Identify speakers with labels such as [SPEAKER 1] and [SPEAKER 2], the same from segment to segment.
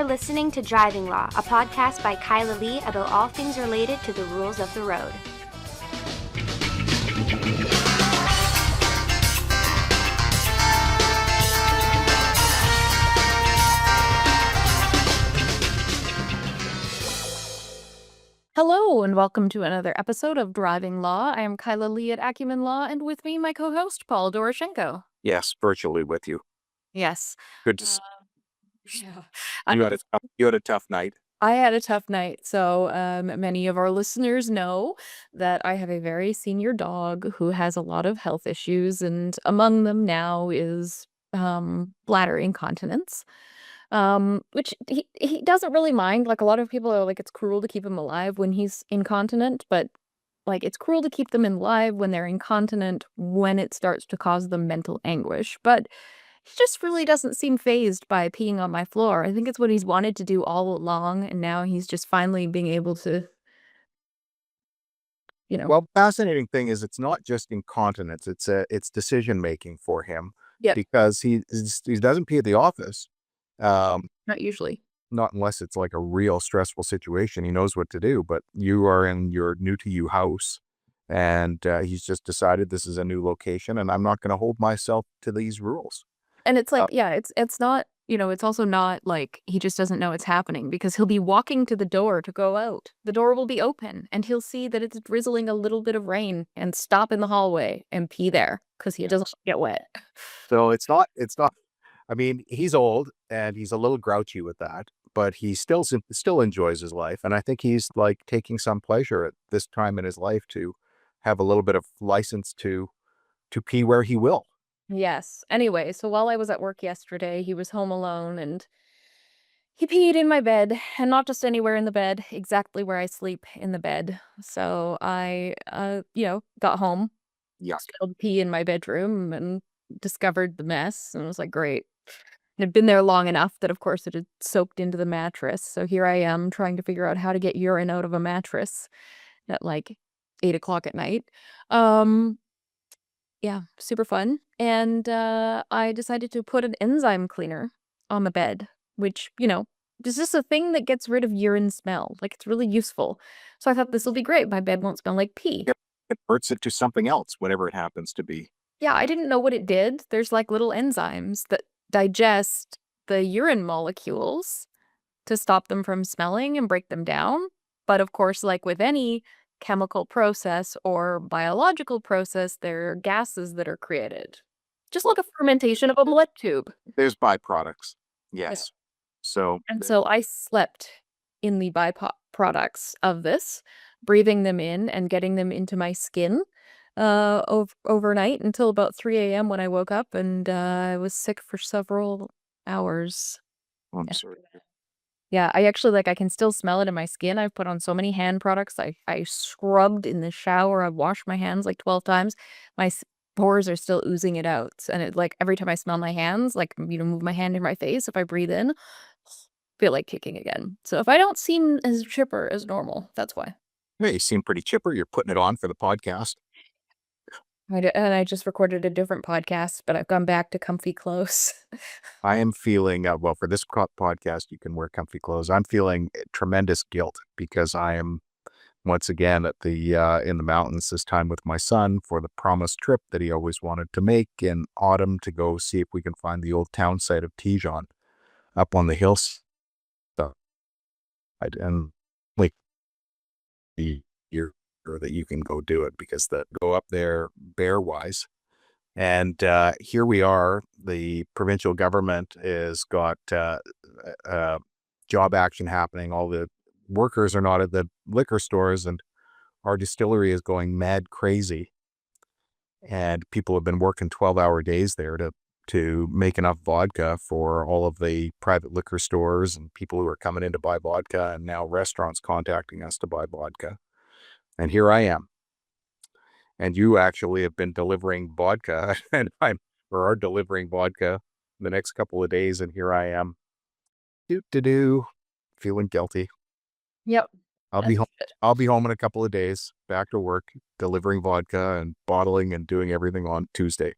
[SPEAKER 1] listening to Driving Law, a podcast by Kyla about all things related to the rules of the road.
[SPEAKER 2] Hello, and welcome to another episode of Driving Law. I am Kyla at Acumen Law, and with me, my co-host, Paul Doroshenko.
[SPEAKER 3] Yes, virtually with you.
[SPEAKER 2] Yes.
[SPEAKER 3] Good to see
[SPEAKER 2] Yeah.
[SPEAKER 3] you had a tough night.
[SPEAKER 2] I had a tough night. So many of our listeners know that I have a very senior dog who has a lot of health issues, and among them now is bladder incontinence. Which he doesn't really mind. Like, a lot of people are like, it's cruel to keep him alive when he's incontinent, but like, it's cruel to keep them alive when they're incontinent when it starts to cause them mental anguish. But he just really doesn't seem fazed by peeing on my floor. I think it's what he's wanted to do all along, and now he's just finally being able to,
[SPEAKER 3] Well, fascinating thing is it's not just incontinence, it's decision making for him.
[SPEAKER 2] Yep.
[SPEAKER 3] Because he doesn't pee at the office.
[SPEAKER 2] Not usually.
[SPEAKER 3] Not unless it's like a real stressful situation. He knows what to do, but you are in your new to you house, and he's just decided this is a new location and I'm not going to hold myself to these rules.
[SPEAKER 2] And it's like, yeah, it's not, it's also not like he just doesn't know it's happening, because he'll be walking to the door to go out. The door will be open and he'll see that it's drizzling a little bit of rain and stop in the hallway and pee there because he doesn't get wet.
[SPEAKER 3] So it's not, I mean, he's old and he's a little grouchy with that, but he still enjoys his life. And I think he's like taking some pleasure at this time in his life to have a little bit of license to pee where he will.
[SPEAKER 2] Yes. Anyway, so while I was at work yesterday, he was home alone and he peed in my bed, and not just anywhere in the bed, exactly where I sleep in the bed. So I, got home,
[SPEAKER 3] Yeah.
[SPEAKER 2] spilled pee in my bedroom and discovered the mess, and was like, great. It had been there long enough that, of course, it had soaked into the mattress. So here I am trying to figure out how to get urine out of a mattress at like 8 o'clock at night. Yeah, super fun. And I decided to put an enzyme cleaner on the bed, which, is just a thing that gets rid of urine smell. Like, it's really useful. So I thought this will be great. My bed won't smell like pee.
[SPEAKER 3] Yep. It converts it to something else, whatever it happens to be.
[SPEAKER 2] Yeah, I didn't know what it did. There's like little enzymes that digest the urine molecules to stop them from smelling and break them down. But of course, like with any chemical process or biological process, there are gases that are created. Just like a fermentation of a blood tube.
[SPEAKER 3] There's byproducts. Yes. So
[SPEAKER 2] I slept in the byproducts of this, breathing them in and getting them into my skin overnight until about 3 a.m. when I woke up, and I was sick for several hours.
[SPEAKER 3] I'm sorry.
[SPEAKER 2] Yeah, I actually, I can still smell it in my skin. I've put on so many hand products. I scrubbed in the shower. I've washed my hands like 12 times. My pores are still oozing it out. And it, every time I smell my hands, move my hand in my face, if I breathe in, feel like kicking again. So if I don't seem as chipper as normal, that's why.
[SPEAKER 3] Hey, you seem pretty chipper. You're putting it on for the podcast.
[SPEAKER 2] And I just recorded a different podcast, but I've gone back to comfy clothes.
[SPEAKER 3] I am feeling, well, for this podcast, you can wear comfy clothes. I'm feeling tremendous guilt because I am once again at in the mountains, this time with my son for the promised trip that he always wanted to make in autumn to go see if we can find the old town site of Tijon up on the hills. And like the year that you can go do it, because go up there bear wise. And here we are. The provincial government has got job action happening. All the workers are not at the liquor stores, and our distillery is going mad crazy. And people have been working 12-hour days there to make enough vodka for all of the private liquor stores and people who are coming in to buy vodka, and now restaurants contacting us to buy vodka. And here I am. And you actually have been delivering vodka, and are delivering vodka the next couple of days, and here I am, feeling guilty.
[SPEAKER 2] Yep.
[SPEAKER 3] I'll be home in a couple of days, back to work, delivering vodka and bottling and doing everything on Tuesday.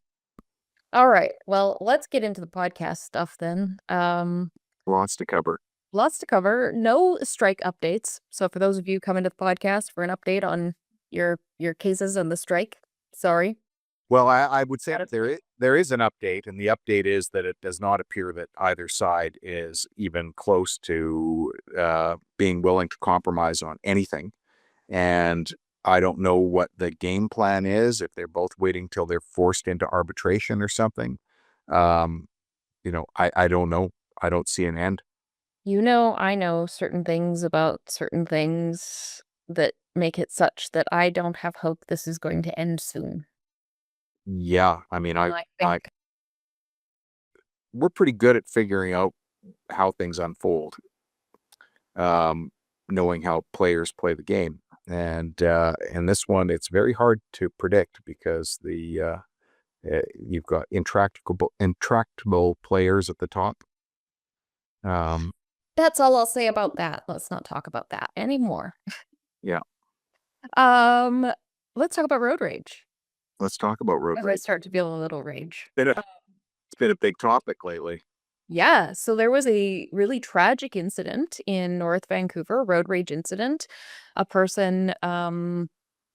[SPEAKER 2] All right. Well, let's get into the podcast stuff then.
[SPEAKER 3] Lots to cover.
[SPEAKER 2] lots to cover. No strike updates. So for those of you coming to the podcast for an update on your cases on the strike, sorry.
[SPEAKER 3] Well, I would say that there is an update, and the update is that it does not appear that either side is even close to being willing to compromise on anything. And I don't know what the game plan is, if they're both waiting till they're forced into arbitration or something. I don't know. I don't see an end.
[SPEAKER 2] I know certain things about certain things that make it such that I don't have hope this is going to end soon.
[SPEAKER 3] Yeah, I mean,
[SPEAKER 2] And I think
[SPEAKER 3] we're pretty good at figuring out how things unfold, knowing how players play the game. And in this one, it's very hard to predict because you've got intractable players at the top.
[SPEAKER 2] that's all I'll say about that. Let's not talk about that anymore.
[SPEAKER 3] Yeah,
[SPEAKER 2] Let's talk about road rage.
[SPEAKER 3] let's talk about road
[SPEAKER 2] As I
[SPEAKER 3] rage.
[SPEAKER 2] start to feel a little rage.
[SPEAKER 3] It's been a big topic lately.
[SPEAKER 2] Yeah, so there was a really tragic incident in North Vancouver, road rage incident. A person,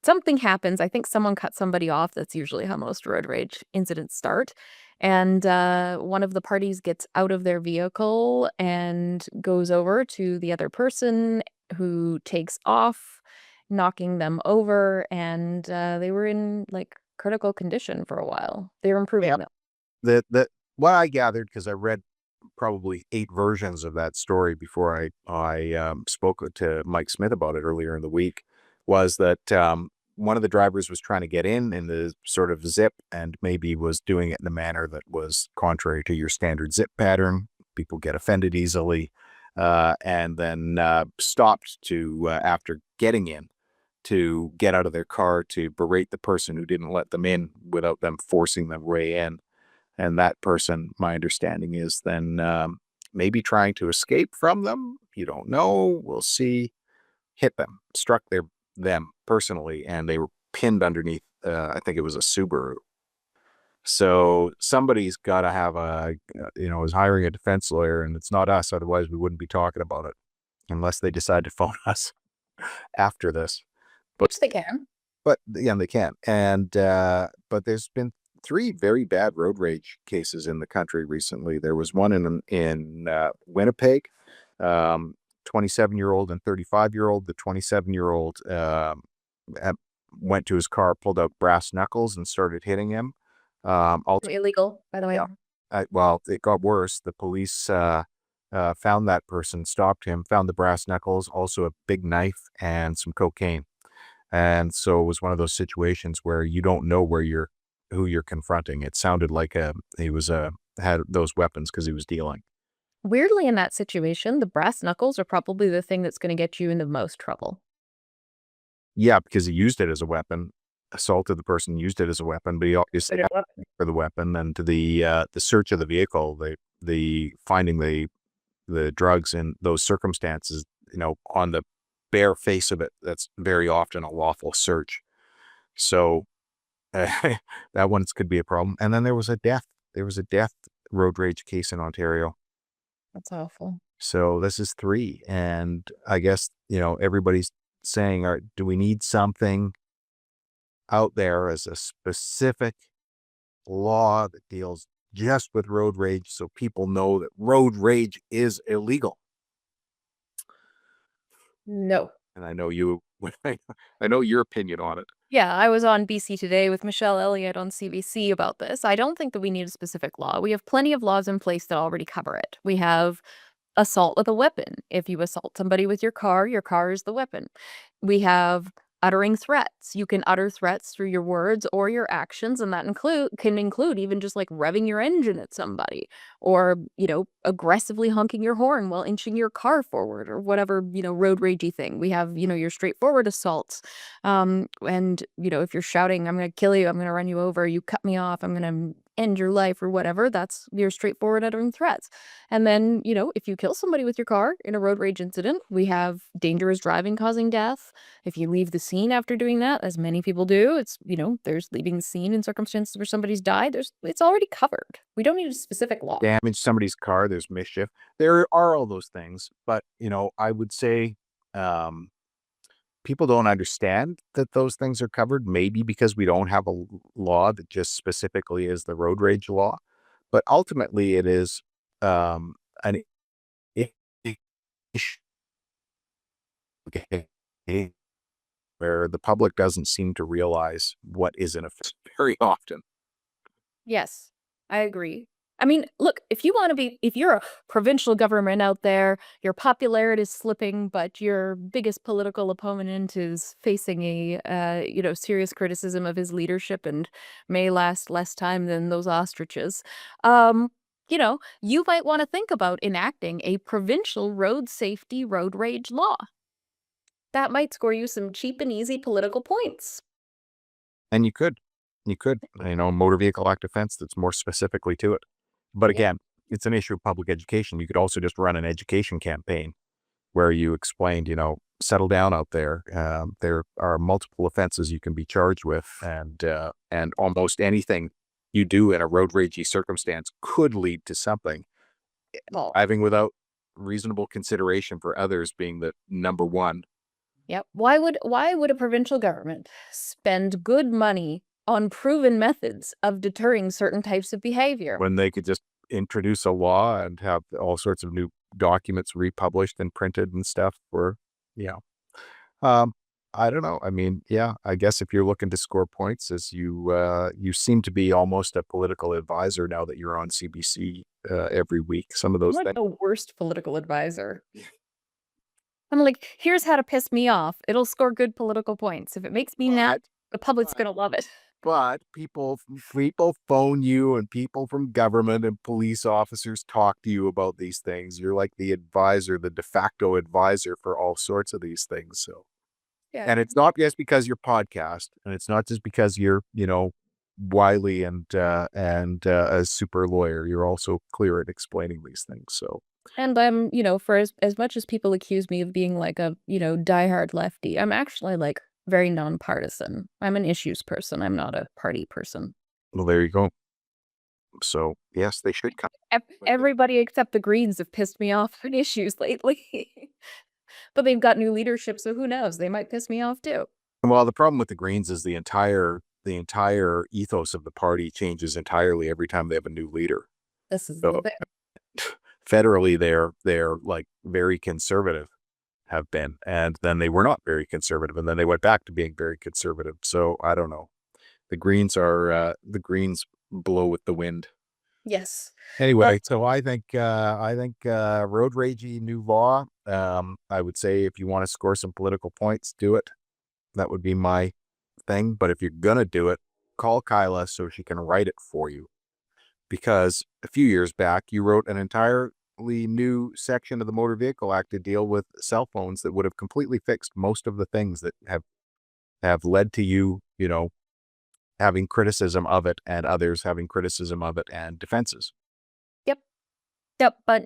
[SPEAKER 2] something happens. I think someone cut somebody off. That's usually how most road rage incidents start. And one of the parties gets out of their vehicle and goes over to the other person who takes off, knocking them over. And they were in like critical condition for a while. They were improving
[SPEAKER 3] Yeah.
[SPEAKER 2] though.
[SPEAKER 3] What I gathered, because I read probably 8 versions of that story before I spoke to Mike Smith about it earlier in the week, was that one of the drivers was trying to get in the sort of zip and maybe was doing it in a manner that was contrary to your standard zip pattern. People get offended easily, and then stopped to, after getting in, to get out of their car to berate the person who didn't let them in without them forcing them way in. And that person, my understanding is then maybe trying to escape from them. You don't know. We'll see. Hit them, struck them personally, and they were pinned underneath. I think it was a Subaru. So somebody's got to have is hiring a defense lawyer, and it's not us. Otherwise, we wouldn't be talking about it unless they decide to phone us after this.
[SPEAKER 2] Which they can.
[SPEAKER 3] But yeah, they can. And but there's been 3 very bad road rage cases in the country recently. There was one in Winnipeg, 27-year-old and 35-year-old. The 27-year-old went to his car, pulled out brass knuckles, and started hitting him.
[SPEAKER 2] Illegal, by the way.
[SPEAKER 3] Yeah. Well, it got worse. The police found that person, stopped him, found the brass knuckles, also a big knife, and some cocaine. And so it was one of those situations where you don't know who you're confronting. It sounded like he had those weapons because he was dealing.
[SPEAKER 2] Weirdly, in that situation, the brass knuckles are probably the thing that's going to get you in the most trouble.
[SPEAKER 3] Yeah, because he used it as a weapon, assaulted the person, used it as a weapon, but he obviously had for the weapon. And to the search of the vehicle, the finding the drugs in those circumstances, on the bare face of it, that's very often a lawful search. So that one could be a problem. And then there was a death road rage case in Ontario.
[SPEAKER 2] That's awful.
[SPEAKER 3] So this is 3. And I guess, everybody's saying, do we need something out there as a specific law that deals just with road rage so people know that road rage is illegal?
[SPEAKER 2] No.
[SPEAKER 3] And I know I know your opinion on it.
[SPEAKER 2] Yeah, I was on BC Today with Michelle Elliott on CBC about this. I don't think that we need a specific law. We have plenty of laws in place that already cover it. We have assault with a weapon. If you assault somebody with your car is the weapon. We have uttering threats. You can utter threats through your words or your actions, and that can include even just like revving your engine at somebody or, aggressively honking your horn while inching your car forward or whatever, road ragey thing. We have, your straightforward assaults. And, if you're shouting, I'm going to kill you, I'm going to run you over, you cut me off, I'm going to end your life or whatever, that's your straightforward uttering threats. And then, if you kill somebody with your car in a road rage incident, we have dangerous driving causing death. If you leave the scene after doing that, as many people do, it's, there's leaving the scene in circumstances where somebody's died. It's already covered. We don't need a specific law.
[SPEAKER 3] Damage somebody's car, there's mischief. There are all those things. But, I would say people don't understand that those things are covered, maybe because we don't have a law that just specifically is the road rage law. But ultimately, it is an issue where the public doesn't seem to realize what is in effect very often.
[SPEAKER 2] Yes, I agree. I mean, look, if you're a provincial government out there, your popularity is slipping, but your biggest political opponent is facing a, serious criticism of his leadership and may last less time than those ostriches. You might want to think about enacting a provincial road safety road rage law. That might score you some cheap and easy political points.
[SPEAKER 3] And you could, motor vehicle act offense that's more specifically to it. But again, it's an issue of public education. You could also just run an education campaign where you explained, settle down out there. There are multiple offenses you can be charged with, and almost anything you do in a road ragey circumstance could lead to something.
[SPEAKER 2] Well,
[SPEAKER 3] Driving without reasonable consideration for others being the number one.
[SPEAKER 2] yep. Why would a provincial government spend good money on proven methods of deterring certain types of behavior?
[SPEAKER 3] When they could just introduce a law and have all sorts of new documents republished and printed and stuff for, I don't know. I mean, I guess if you're looking to score points, as you seem to be almost a political advisor now that you're on CBC every week. Some of those
[SPEAKER 2] I'm like
[SPEAKER 3] things.
[SPEAKER 2] the worst political advisor. I'm like, here's how to piss me off. It'll score good political points. If it makes me mad, the public's gonna love it.
[SPEAKER 3] But people phone you, and people from government and police officers talk to you about these things. You're like the advisor, the de facto advisor for all sorts of these things. So,
[SPEAKER 2] Yeah.
[SPEAKER 3] and it's not just because you're podcast, and it's not just because you're, wily and a super lawyer. You're also clear at explaining these things. So,
[SPEAKER 2] And I'm, for as much as people accuse me of being like a, diehard lefty, I'm actually like very nonpartisan. I'm an issues person. I'm not a party person.
[SPEAKER 3] well, there you go. So, yes, they should come.
[SPEAKER 2] Everybody except the Greens have pissed me off on issues lately. But they've got new leadership, so who knows? They might piss me off too.
[SPEAKER 3] Well, the problem with the Greens is the entire ethos of the party changes entirely every time they have a new leader.
[SPEAKER 2] This is
[SPEAKER 3] So,
[SPEAKER 2] the thing.
[SPEAKER 3] federally, they're like very conservative, have been, and then they were not very conservative, and then they went back to being very conservative. So I don't know. The Greens blow with the wind.
[SPEAKER 2] Yes.
[SPEAKER 3] Anyway, so I think road ragey new law. I would say if you want to score some political points, do it. That would be my thing. But if you're gonna do it, call Kyla so she can write it for you. Because a few years back, you wrote an entirely new section of the Motor Vehicle Act to deal with cell phones that would have completely fixed most of the things that have led to you, having criticism of it and others having criticism of it and defenses.
[SPEAKER 2] Yep, but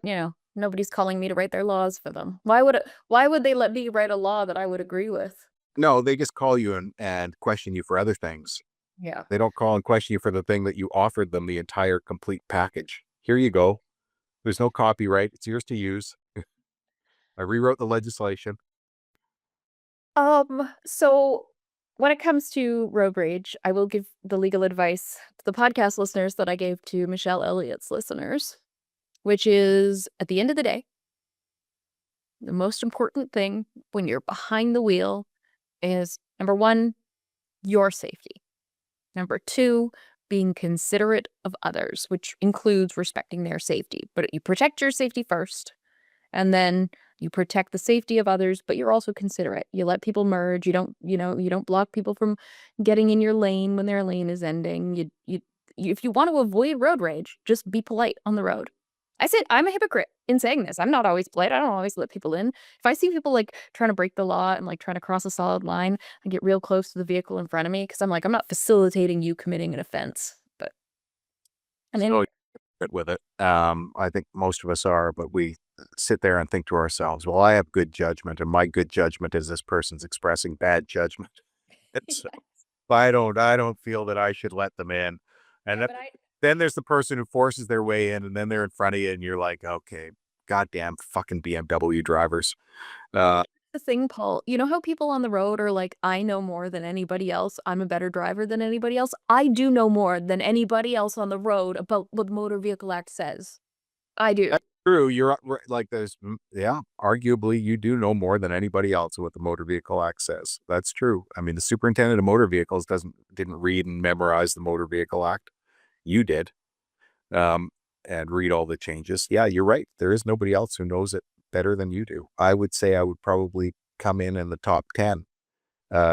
[SPEAKER 2] nobody's calling me to write their laws for them. Why would they let me write a law that I would agree with?
[SPEAKER 3] No, they just call you and question you for other things.
[SPEAKER 2] Yeah.
[SPEAKER 3] They don't call and question you for the thing that you offered them, the entire complete package. Here you go. There's no copyright. It's yours to use. I rewrote the legislation.
[SPEAKER 2] So when it comes to road rage, I will give the legal advice to the podcast listeners that I gave to Michelle Elliott's listeners, which is at the end of the day, the most important thing when you're behind the wheel is number one, your safety. Number two, being considerate of others, which includes respecting their safety. But you protect your safety first, and then you protect the safety of others, but you're also considerate. You let people merge. You don't block people from getting in your lane when their lane is ending. If you want to avoid road rage, just be polite on the road. I said I'm a hypocrite in saying this. I'm not always polite. I don't always let people in. If I see people like trying to break the law and like trying to cross a solid line, I get real close to the vehicle in front of me because I'm like, I'm not facilitating you committing an offense. But And then
[SPEAKER 3] So good with it. I think most of us are, but we sit there and think to ourselves, well, I have good judgment, and my good judgment is this person's expressing bad judgment. And so I don't feel that I should let them in. And
[SPEAKER 2] yeah, but I
[SPEAKER 3] then there's the person who forces their way in, and then they're in front of you, and you're like, okay, goddamn fucking BMW drivers. Uh,
[SPEAKER 2] the thing, Paul, you know how people on the road are like, I know more than anybody else. I'm a better driver than anybody else. I do know more than anybody else on the road about what the Motor Vehicle Act says. I do.
[SPEAKER 3] that's true. You're like yeah, arguably you do know more than anybody else what the Motor Vehicle Act says. That's true. I mean, the superintendent of motor vehicles didn't read and memorize the Motor Vehicle Act. You did. um, and read all the changes. Yeah, you're right. There is nobody else who knows it better than you do. I would say I would probably come in the top 10,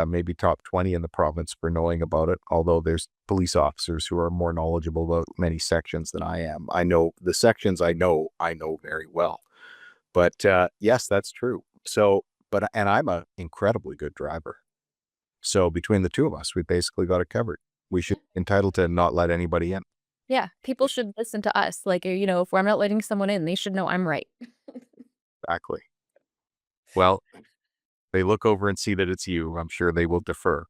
[SPEAKER 3] maybe top 20 in the province for knowing about it. Although there's police officers who are more knowledgeable about many sections than I am. I know the sections I know very well. But yes, that's true. So, and I'm an incredibly good driver. So between the two of us, we basically got it covered. We should be entitled to not let anybody in.
[SPEAKER 2] Yeah, people should listen to us. Like, if I'm not letting someone in, they should know I'm right.
[SPEAKER 3] Exactly. Well, they look over and see that it's you. I'm sure they will defer.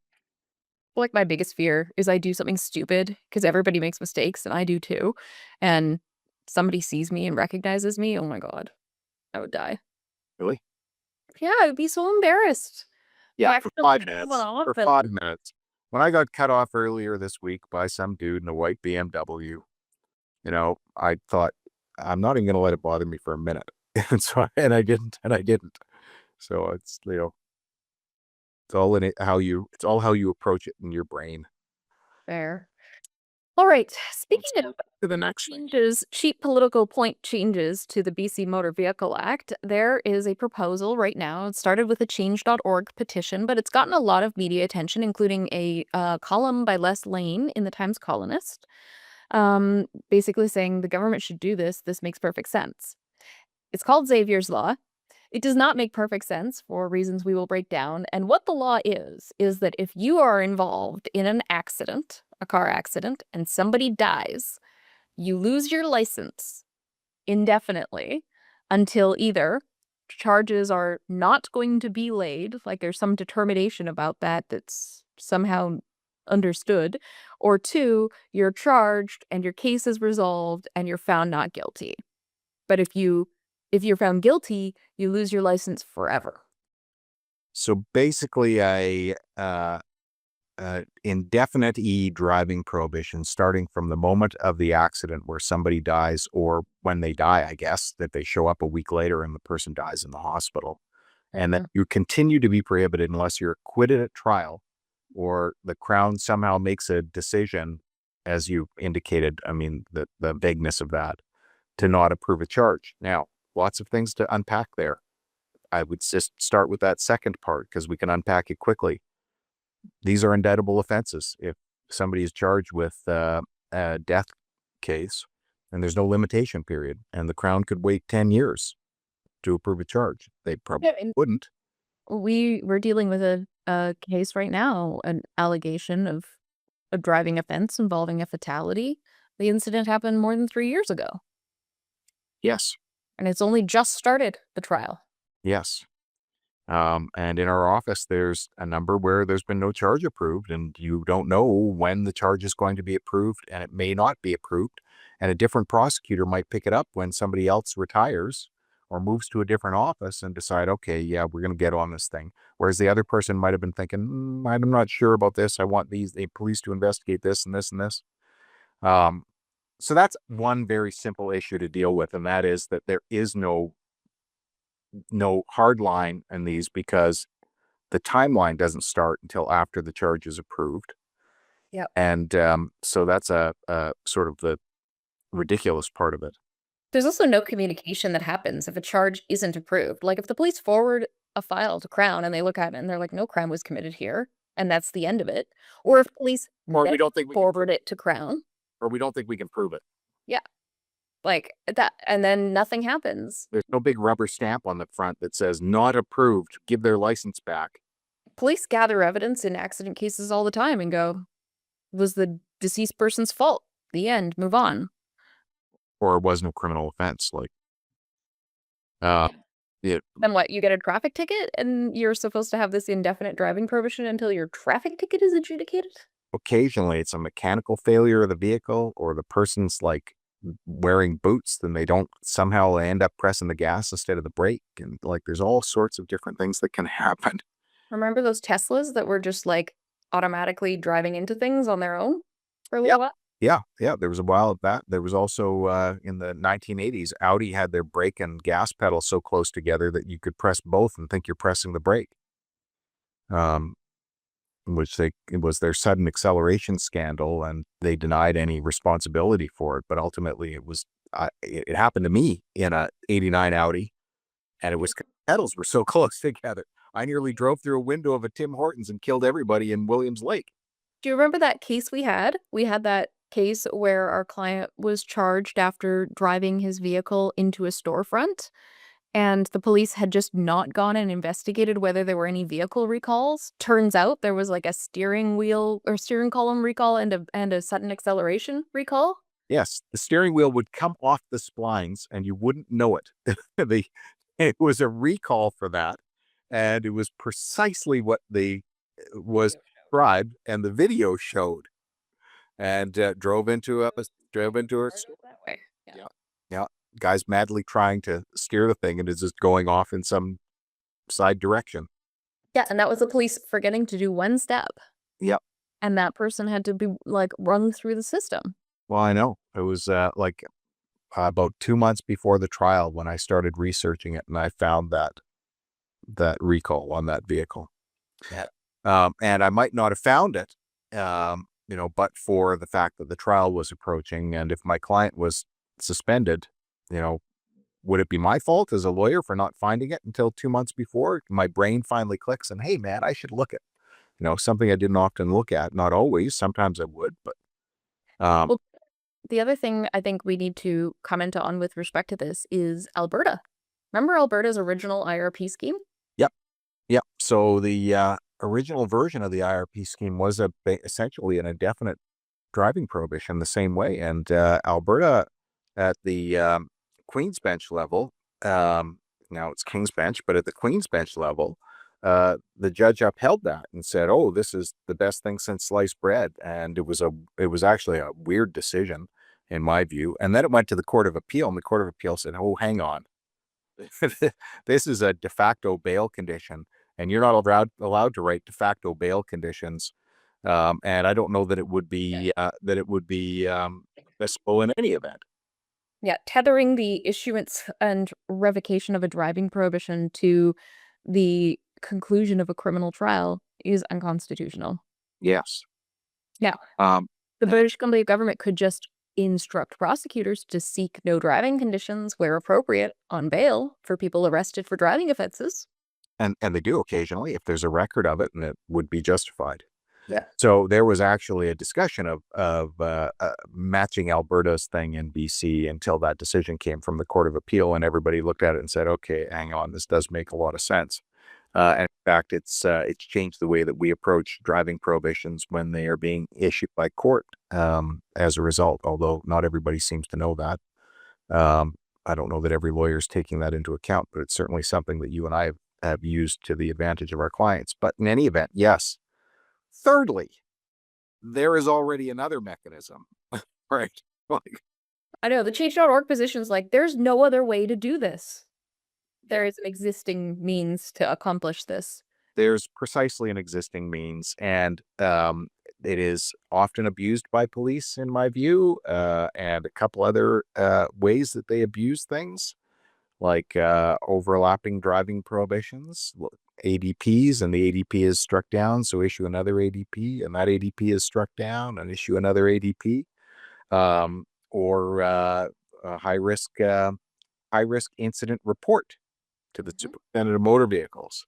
[SPEAKER 2] Like, my biggest fear is I do something stupid because everybody makes mistakes and I do too. And somebody sees me and recognizes me. Oh my God, I would die.
[SPEAKER 3] Really?
[SPEAKER 2] Yeah, I would be so embarrassed.
[SPEAKER 3] Yeah,
[SPEAKER 2] I
[SPEAKER 3] for
[SPEAKER 2] feel
[SPEAKER 3] 5 minutes.
[SPEAKER 2] off
[SPEAKER 3] For
[SPEAKER 2] and
[SPEAKER 3] 5 minutes. When I got cut off earlier this week by some dude in a white BMW, I thought, I'm not even going to let it bother me for a minute. And I didn't. So it's all in it, it's all how you approach it in your brain.
[SPEAKER 2] fair. All right. Speaking
[SPEAKER 3] Let's
[SPEAKER 2] of
[SPEAKER 3] go to the next thing.
[SPEAKER 2] cheap political point changes to the BC Motor Vehicle Act, there is a proposal right now. It started with a change.org petition, but it's gotten a lot of media attention, including a column by Les Lane in the Times Colonist, basically saying the government should do this. This makes perfect sense. It's called Xavier's Law. It does not make perfect sense for reasons we will break down. And what the law is that if you are involved in an accident, a car accident, and somebody dies, you lose your license indefinitely until either charges are not going to be laid, like there's some determination about that that's somehow understood, or two, you're charged and your case is resolved and you're found not guilty. But if you're found guilty, you lose your license forever.
[SPEAKER 3] So basically, indefinite driving prohibition starting from the moment of the accident where somebody dies, or when they die, I guess, that they show up a week later and the person dies in the hospital. And then you continue to be prohibited unless you're acquitted at trial or the Crown somehow makes a decision, as you indicated, I mean, the vagueness of that, to not approve a charge. Now, lots of things to unpack there. I would just start with that second part because we can unpack it quickly. These are indictable offenses. If somebody is charged with a death case and there's no limitation period, and the Crown could wait 10 years to approve a charge, they probably wouldn't.
[SPEAKER 2] We're dealing with a case right now, an allegation of a driving offense involving a fatality. The incident happened more than 3 years ago.
[SPEAKER 3] Yes.
[SPEAKER 2] And it's only just started the trial.
[SPEAKER 3] Yes. And in our office, there's a number where there's been no charge approved, and you don't know when the charge is going to be approved, and it may not be approved. And a different prosecutor might pick it up when somebody else retires or moves to a different office and decide, okay, yeah, we're going to get on this thing. Whereas the other person might have been thinking, I'm not sure about this. I want the police to investigate this and this and this. So that's one very simple issue to deal with, and that is that there is no hard line in these because the timeline doesn't start until after the charge is approved.
[SPEAKER 2] Yep.
[SPEAKER 3] And so that's a sort of the ridiculous part of it.
[SPEAKER 2] There's also no communication that happens if a charge isn't approved. Like if the police forward a file to Crown and they look at it and they're like, no crime was committed here, and that's the end of it. Or if police
[SPEAKER 3] we don't think
[SPEAKER 2] forward it to Crown.
[SPEAKER 3] Or we don't think we can prove it.
[SPEAKER 2] Yeah. Like that, and then nothing happens.
[SPEAKER 3] There's no big rubber stamp on the front that says not approved, give their license back.
[SPEAKER 2] Police gather evidence in accident cases all the time and go, was the deceased person's fault. The end. Move on.
[SPEAKER 3] or it wasn't a criminal offense. Like, uh, it,
[SPEAKER 2] Then what? You get a traffic ticket and you're supposed to have this indefinite driving prohibition until your traffic ticket is adjudicated?
[SPEAKER 3] occasionally it's a mechanical failure of the vehicle, or the person's like wearing boots, then they don't somehow end up pressing the gas instead of the brake. And like, there's all sorts of different things that can happen.
[SPEAKER 2] Remember those Teslas that were just like automatically driving into things on their own for a
[SPEAKER 3] Yeah.
[SPEAKER 2] little while?
[SPEAKER 3] Yeah. There was a while of that. There was also in the 1980s, Audi had their brake and gas pedal so close together that you could press both and think you're pressing the brake. Which it was their sudden acceleration scandal, and they denied any responsibility for it. But ultimately, it happened to me in a '89 Audi, and it was pedals were so close together. I nearly drove through a window of a Tim Hortons and killed everybody in Williams Lake.
[SPEAKER 2] Do you remember that case we had? We had that case where our client was charged after driving his vehicle into a storefront, and the police had just not gone and investigated whether there were any vehicle recalls. Turns out there was like a steering wheel or steering column recall and a sudden acceleration recall.
[SPEAKER 3] Yes, the steering wheel would come off the splines, and you wouldn't know it. It was a recall for that, and it was precisely what was described, and the video showed. And drove into her.
[SPEAKER 2] That way.
[SPEAKER 3] Yeah. Yeah. Guy's madly trying to steer the thing, and is just going off in some side direction.
[SPEAKER 2] Yeah, and that was the police forgetting to do one step.
[SPEAKER 3] Yep.
[SPEAKER 2] And that person had to be like run through the system.
[SPEAKER 3] Well, I know. It was like about 2 months before the trial when I started researching it, and I found that recall on that vehicle.
[SPEAKER 2] Yeah.
[SPEAKER 3] And I might not have found it, but for the fact that the trial was approaching, and if my client was suspended, would it be my fault as a lawyer for not finding it until 2 months before? My brain finally clicks, and hey, man, I should look at, something I didn't often look at. Not always. Sometimes I would, but
[SPEAKER 2] Well, the other thing I think we need to comment on with respect to this is Alberta. Remember Alberta's original IRP scheme?
[SPEAKER 3] Yep. So the original version of the IRP scheme was essentially an indefinite driving prohibition the same way. And Alberta at the Queen's Bench level, now it's King's Bench, but at the Queen's Bench level, the judge upheld that and said, "Oh, this is the best thing since sliced bread." And it was actually a weird decision in my view. And then it went to the Court of Appeal, and the Court of Appeal said, "Oh, hang on. This is a de facto bail condition, and you're not allowed to write de facto bail conditions." And I don't know that it would be admissible in any event.
[SPEAKER 2] Yeah, tethering the issuance and revocation of a driving prohibition to the conclusion of a criminal trial is unconstitutional.
[SPEAKER 3] Yes.
[SPEAKER 2] Now, the British Columbia government could just instruct prosecutors to seek no driving conditions where appropriate on bail for people arrested for driving offenses.
[SPEAKER 3] And they do occasionally if there's a record of it and it would be justified.
[SPEAKER 2] Yeah.
[SPEAKER 3] So there was actually a discussion of matching Alberta's thing in BC until that decision came from the Court of Appeal, and everybody looked at it and said, "Okay, hang on, this does make a lot of sense." And in fact, it's changed the way that we approach driving prohibitions when they are being issued by court as a result, although not everybody seems to know that. I don't know that every lawyer is taking that into account, but it's certainly something that you and I have used to the advantage of our clients. But in any event, yes. Thirdly, there is already another mechanism, right? Like,
[SPEAKER 2] I know, the change.org position is like, there's no other way to do this. There is an existing means to accomplish this.
[SPEAKER 3] there's precisely an existing means, and it is often abused by police, in my view, and a couple other ways that they abuse things, like overlapping driving prohibitions, ADPs, and the ADP is struck down, so issue another ADP, and that ADP is struck down, and issue another ADP, or a high risk incident report to the superintendent of motor vehicles.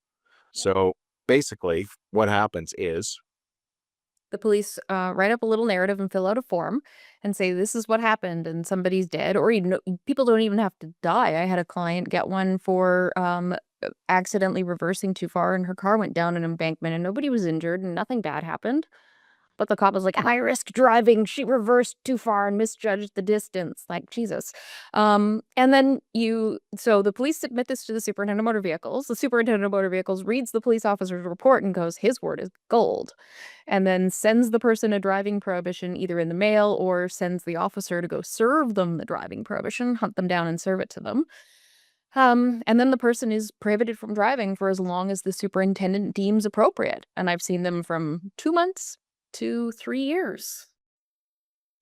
[SPEAKER 3] So basically, what happens is
[SPEAKER 2] The police write up a little narrative and fill out a form and say, this is what happened, and somebody's dead, or people don't even have to die. I had a client get one for accidentally reversing too far, and her car went down an embankment, and nobody was injured, and nothing bad happened. But the cop was like, high risk driving. She reversed too far and misjudged the distance. Like, Jesus. And then so the police submit this to the superintendent of motor vehicles. The superintendent of motor vehicles reads the police officer's report and goes, his word is gold. And then sends the person a driving prohibition either in the mail or sends the officer to go serve them the driving prohibition, hunt them down and serve it to them. And then the person is prohibited from driving for as long as the superintendent deems appropriate. And I've seen them from 2 months to 3 years.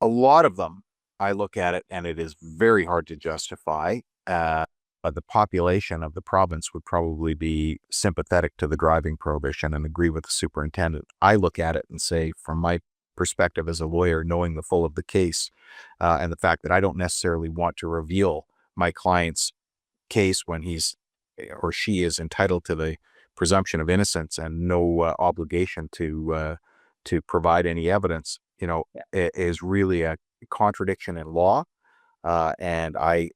[SPEAKER 3] A lot of them, I look at it and it is very hard to justify. But the population of the province would probably be sympathetic to the driving prohibition and agree with the superintendent. I look at it and say, from my perspective as a lawyer, knowing the full of the case, and the fact that I don't necessarily want to reveal my client's case when he's or she is entitled to the presumption of innocence and no obligation to provide any evidence, is really a contradiction in law. And I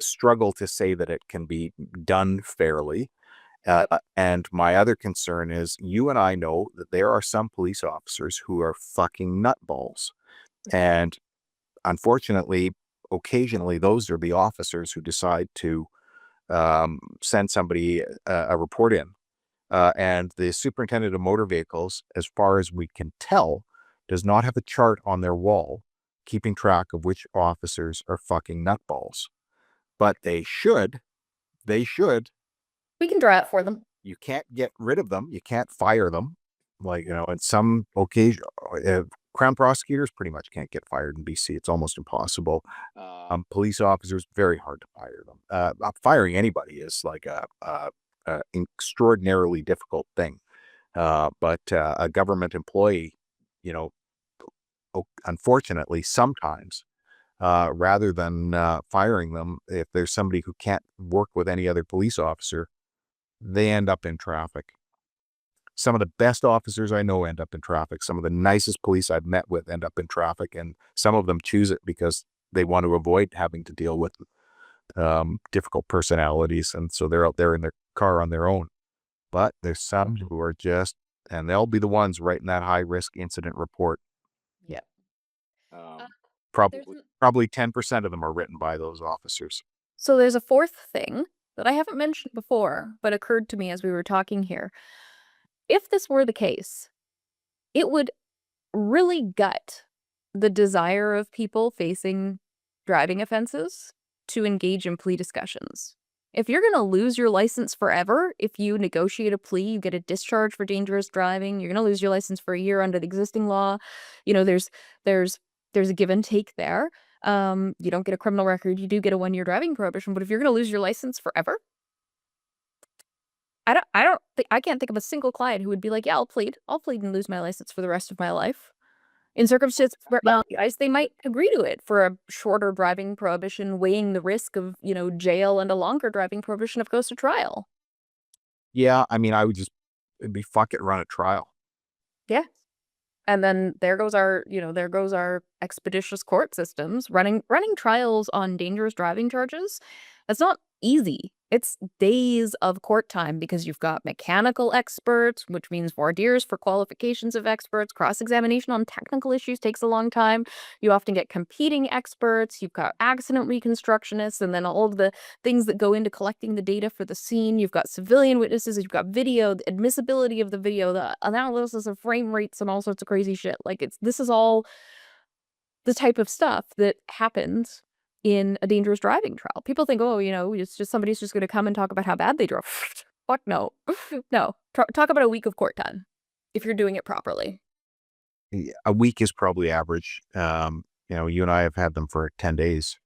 [SPEAKER 3] struggle to say that it can be done fairly. And my other concern is you and I know that there are some police officers who are fucking nutballs. And unfortunately, occasionally those are the officers who decide to send somebody a report in. And the superintendent of motor vehicles, as far as we can tell, does not have a chart on their wall keeping track of which officers are fucking nutballs. But they should. We
[SPEAKER 2] can draw it for them.
[SPEAKER 3] You can't get rid of them. You can't fire them. Like, in some occasion, Crown prosecutors pretty much can't get fired in BC. It's almost impossible. Police officers, very hard to fire them. Firing anybody is like a extraordinarily difficult thing. But a government employee, unfortunately, sometimes, rather than firing them, if there's somebody who can't work with any other police officer, they end up in traffic. Some of the best officers I know end up in traffic. Some of the nicest police I've met with end up in traffic, and some of them choose it because they want to avoid having to deal with difficult personalities, and so they're out there in their car on their own. But there's some who are just, and they'll be the ones writing that high-risk incident report.
[SPEAKER 2] Yeah.
[SPEAKER 3] Probably 10% of them are written by those officers.
[SPEAKER 2] So there's a fourth thing that I haven't mentioned before, but occurred to me as we were talking here. If this were the case, it would really gut the desire of people facing driving offenses to engage in plea discussions. If you're going to lose your license forever, if you negotiate a plea, you get a discharge for dangerous driving, you're going to lose your license for a year under the existing law. There's a give and take there. You don't get a criminal record, you do get a 1-year driving prohibition, but if you're going to lose your license forever, I can't think of a single client who would be like, yeah, I'll plead and lose my license for the rest of my life. In circumstances where they might agree to it for a shorter driving prohibition, weighing the risk of, jail, and a longer driving prohibition if it goes to trial.
[SPEAKER 3] Yeah, I would it'd be fuck it, run a trial.
[SPEAKER 2] Yeah. And then there goes our expeditious court systems. Running trials on dangerous driving charges, that's not easy. It's days of court time because you've got mechanical experts, which means voir dire for qualifications of experts. Cross-examination on technical issues takes a long time. You often get competing experts. You've got accident reconstructionists, and then all of the things that go into collecting the data for the scene. You've got civilian witnesses. You've got video, the admissibility of the video, the analysis of frame rates, and all sorts of crazy shit. Like, this is all the type of stuff that happens in a dangerous driving trial. People think, it's just somebody's just going to come and talk about how bad they drove. Fuck no. No. Talk about a week of court time if you're doing it properly.
[SPEAKER 3] A week is probably average. You and I have had them for 10 days.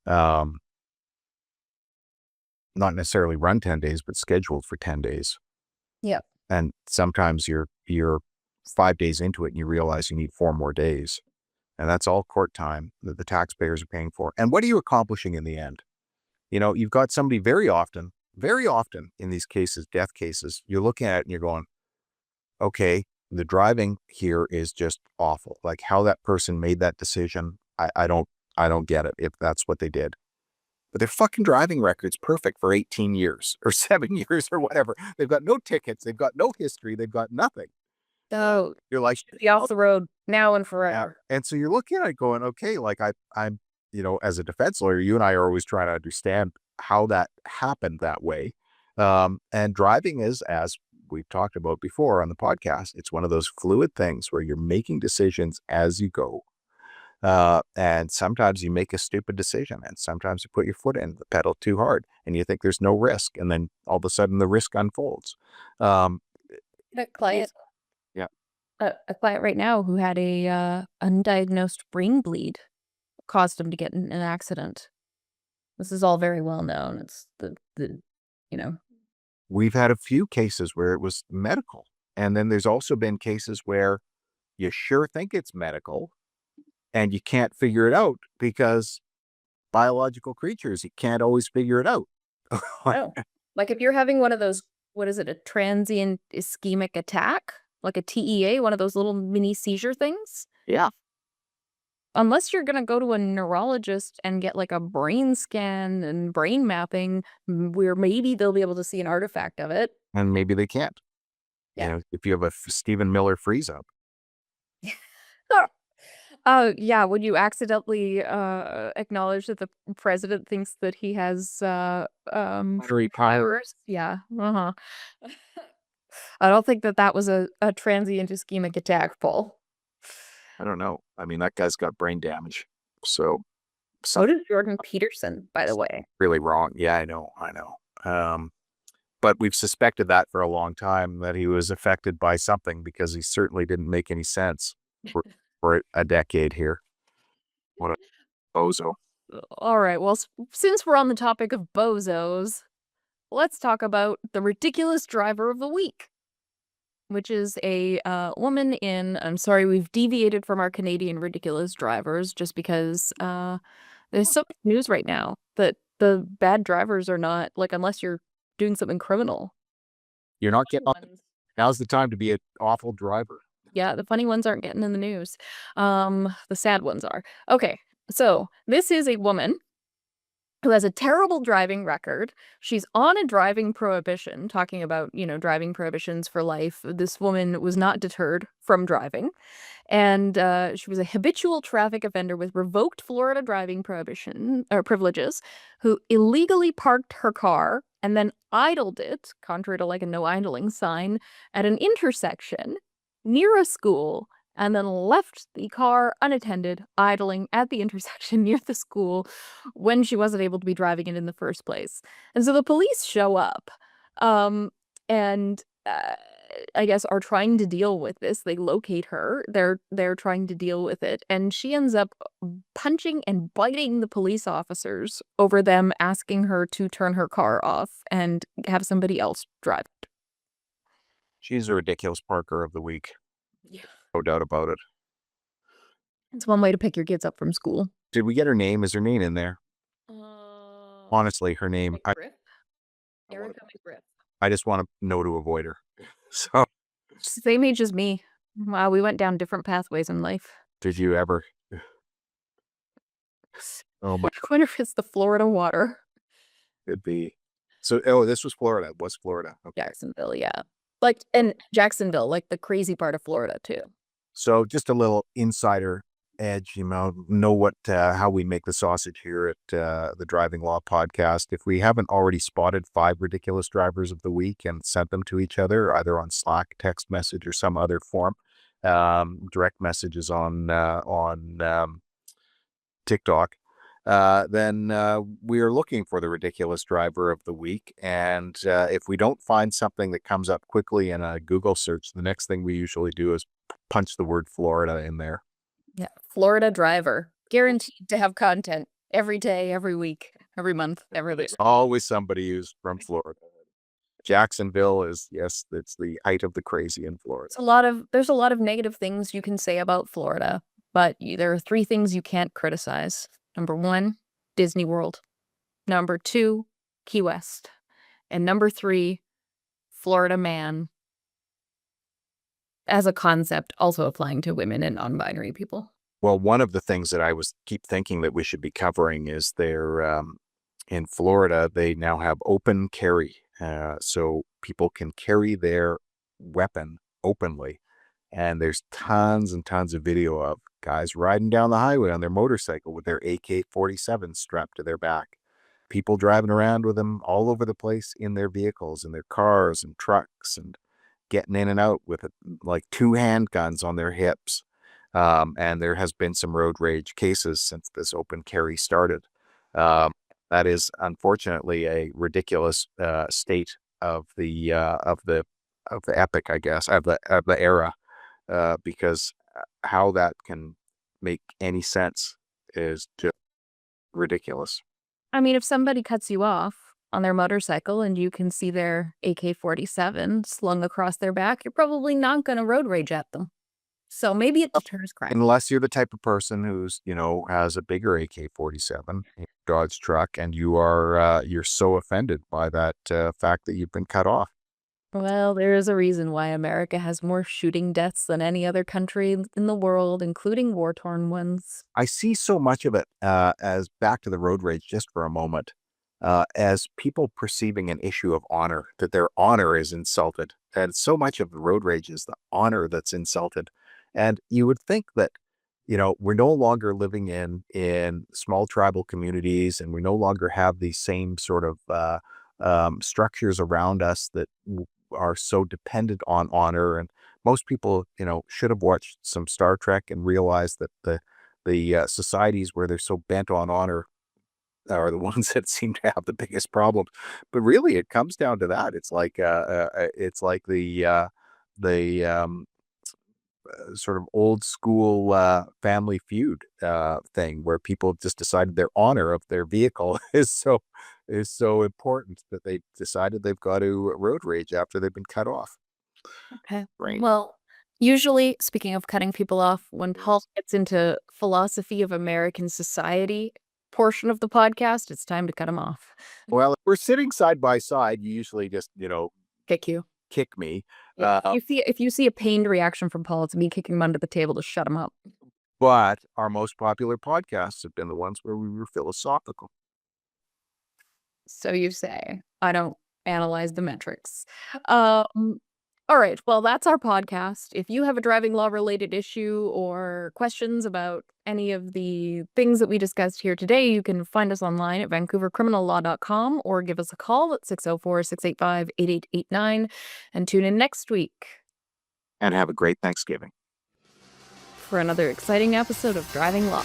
[SPEAKER 3] Not necessarily run 10 days, but scheduled for 10 days.
[SPEAKER 2] Yeah.
[SPEAKER 3] And sometimes you're 5 days into it and you realize you need 4 more days. And that's all court time that the taxpayers are paying for. And what are you accomplishing in the end? You've got somebody very often in these cases, death cases, you're looking at it and you're going, okay, the driving here is just awful. Like how that person made that decision, I don't get it if that's what they did. But their fucking driving record's perfect for 18 years or 7 years or whatever. They've got no tickets. They've got no history. They've got nothing.
[SPEAKER 2] Oh,
[SPEAKER 3] You're like,
[SPEAKER 2] be off the road now and
[SPEAKER 3] yeah.
[SPEAKER 2] forever.
[SPEAKER 3] And so you're looking at it going, okay, like I'm, as a defense lawyer, you and I are always trying to understand how that happened that way. And driving is, as we've talked about before on the podcast, it's one of those fluid things where you're making decisions as you go. And sometimes you make a stupid decision, and sometimes you put your foot in the pedal too hard and you think there's no risk. And then all of a sudden the risk unfolds. Um,
[SPEAKER 2] A client,
[SPEAKER 3] yeah.
[SPEAKER 2] a client right now who had a undiagnosed brain bleed caused him to get in an accident. This is all very well known. It's the you know,
[SPEAKER 3] We've had a few cases where it was medical. And then there's also been cases where you sure think it's medical and you can't figure it out because biological creatures, you can't always figure it out.
[SPEAKER 2] oh, like if you're having one of those, what is it, a transient ischemic attack, like a TEA, one of those little mini seizure things.
[SPEAKER 3] Yeah.
[SPEAKER 2] Unless you're gonna go to a neurologist and get like a brain scan and brain mapping, where maybe they'll be able to see an artifact of it.
[SPEAKER 3] And maybe they can't.
[SPEAKER 2] Yeah.
[SPEAKER 3] If you have a Stephen Miller freeze up.
[SPEAKER 2] Yeah, when you accidentally acknowledge that the president thinks that he has
[SPEAKER 3] Battery
[SPEAKER 2] powers. Yeah. Uh-huh. I don't think that was a transient ischemic attack, Paul.
[SPEAKER 3] I don't know. I mean, that guy's got brain damage. So
[SPEAKER 2] So did Jordan Peterson, by the way.
[SPEAKER 3] really wrong. Yeah, I know. But we've suspected that for a long time, that he was affected by something, because he certainly didn't make any sense for a decade here. What a bozo.
[SPEAKER 2] All right. Well, since we're on the topic of bozos, let's talk about the ridiculous driver of the week, which is a woman in, I'm sorry, we've deviated from our Canadian ridiculous drivers just because there's so much news right now that the bad drivers are not, like, unless you're doing something criminal.
[SPEAKER 3] You're not getting on. Now's the time to be an awful driver.
[SPEAKER 2] Yeah, the funny ones aren't getting in the news. The sad ones are. Okay, so this is a woman who has a terrible driving record. She's on a driving prohibition, talking about, driving prohibitions for life. This woman was not deterred from driving. And she was a habitual traffic offender with revoked Florida driving prohibition or privileges, who illegally parked her car and then idled it, contrary to like a no idling sign, at an intersection near a school, and then left the car unattended, idling at the intersection near the school when she wasn't able to be driving it in the first place. And so the police show up, and I guess are trying to deal with this. They locate her. They're trying to deal with it, and she ends up punching and biting the police officers over them asking her to turn her car off and have somebody else drive it.
[SPEAKER 3] She's a ridiculous parker of the week.
[SPEAKER 2] Yeah.
[SPEAKER 3] No doubt about it.
[SPEAKER 2] It's one way to pick your kids up from school.
[SPEAKER 3] Did we get her name? Is her name in there? Honestly, her name.
[SPEAKER 2] Erica McGriff.
[SPEAKER 3] I just want to know to avoid her. So,
[SPEAKER 2] Same age as me. Wow, we went down different pathways in life.
[SPEAKER 3] did you ever? Oh my,
[SPEAKER 2] I wonder if it's the Florida water.
[SPEAKER 3] could be. So, this was Florida. It was Florida. Okay.
[SPEAKER 2] Jacksonville, yeah. Like, and Jacksonville, like the crazy part of Florida too.
[SPEAKER 3] So, just a little insider edge, know what how we make the sausage here at the Driving Law Podcast. If we haven't already spotted 5 ridiculous drivers of the week and sent them to each other, either on Slack, text message, or some other form, direct messages on TikTok, then we are looking for the ridiculous driver of the week. And if we don't find something that comes up quickly in a Google search, the next thing we usually do is punch the word Florida in there.
[SPEAKER 2] Yeah, Florida driver. Guaranteed to have content every day, every week, every month, every week.
[SPEAKER 3] There's always somebody who's from Florida. Jacksonville is, yes, it's the height of the crazy in Florida.
[SPEAKER 2] There's a lot of negative things you can say about Florida, but there are 3 things you can't criticize. Number 1, Disney World. Number 2, Key West. And number 3, Florida man. As a concept, also applying to women and non-binary people.
[SPEAKER 3] Well, one of the things that I keep thinking that we should be covering is in Florida, they now have open carry. So people can carry their weapon openly. And there's tons and tons of video of guys riding down the highway on their motorcycle with their AK-47 strapped to their back. People driving around with them all over the place in their vehicles, in their cars and trucks, and getting in and out with like 2 handguns on their hips. And there has been some road rage cases since this open carry started. That is unfortunately a ridiculous state of the epic, I guess, of the era. Because how that can make any sense is just ridiculous.
[SPEAKER 2] I mean, if somebody cuts you off on their motorcycle and you can see their AK-47 slung across their back, you're probably not going to road rage at them. So maybe it deters crime.
[SPEAKER 3] Unless you're the type of person who's, has a bigger AK-47 in your Dodge truck, and you're so offended by that fact that you've been cut off.
[SPEAKER 2] Well, there is a reason why America has more shooting deaths than any other country in the world, including war-torn ones.
[SPEAKER 3] I see so much of it as, back to the road rage just for a moment, as people perceiving an issue of honor, that their honor is insulted. And so much of the road rage is the honor that's insulted. And you would think that, we're no longer living in small tribal communities, and we no longer have these same sort of structures around us that are so dependent on honor. And most people, should have watched some Star Trek and realized that the societies where they're so bent on honor are the ones that seem to have the biggest problems. But really, it comes down to that. It's like the sort of old school Family Feud thing, where people just decided their honor of their vehicle is so important that they decided they've got to road rage after they've been cut off.
[SPEAKER 2] Okay.
[SPEAKER 3] Right.
[SPEAKER 2] Well, usually, speaking of cutting people off, when Paul gets into philosophy of American society portion of the podcast, it's time to cut him off.
[SPEAKER 3] Well, if we're sitting side by side, you usually just,
[SPEAKER 2] Kick you.
[SPEAKER 3] kick me.
[SPEAKER 2] If you see a pained reaction from Paul, it's me kicking him under the table to shut him up.
[SPEAKER 3] But our most popular podcasts have been the ones where we were philosophical.
[SPEAKER 2] So you say. I don't analyze the metrics. All right. Well, that's our podcast. If you have a driving law related issue or questions about any of the things that we discussed here today, you can find us online at vancouvercriminallaw.com or give us a call at 604-685-8889 and tune in next week
[SPEAKER 3] And have a great Thanksgiving.
[SPEAKER 2] for another exciting episode of Driving Law.